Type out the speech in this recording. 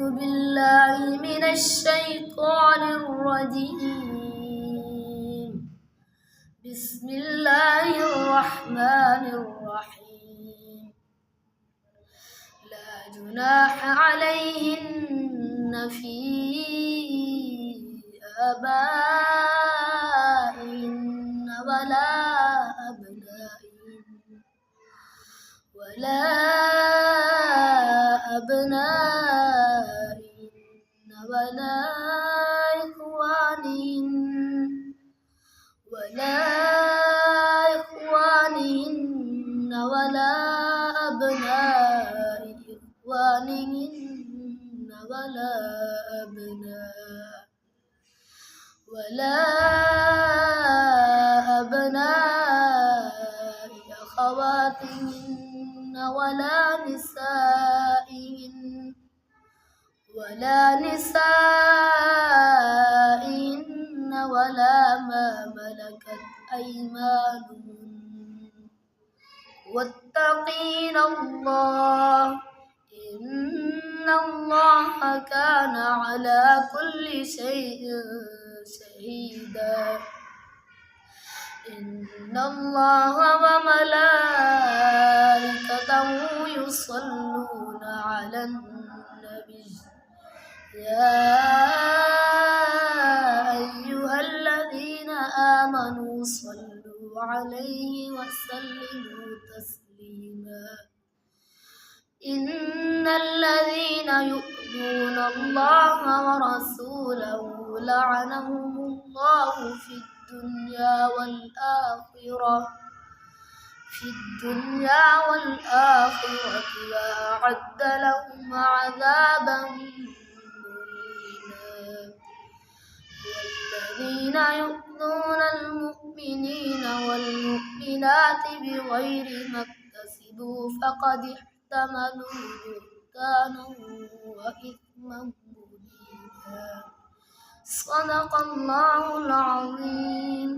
بالله من الشيطان الرجيم. بسم الله الرحمن الرحيم. لا جناح عليهن في آبائهن ولا أبنائهن ولا إخوانهن ولا أبناء إخوانهن ولا أبناء أخواتهن ولا نسائهن ولا ما ملكت أيمانهن واتقين الله إن الله كان على كل شيء شهيدا. إن الله وملائكته يصلون على النبي يا أيها الذين آمنوا صلوا عليه وسلموا تسليما. إن الذين يؤذون الله ورسوله لعنهم الله في الدنيا والآخرة وأعد لهم عذابا مهينا. والذين يؤذون المؤمنين والمؤمنات بغير ما اكتسبوا فقد احتملوا بهتانا وإثما مبينا. صدق الله العظيم.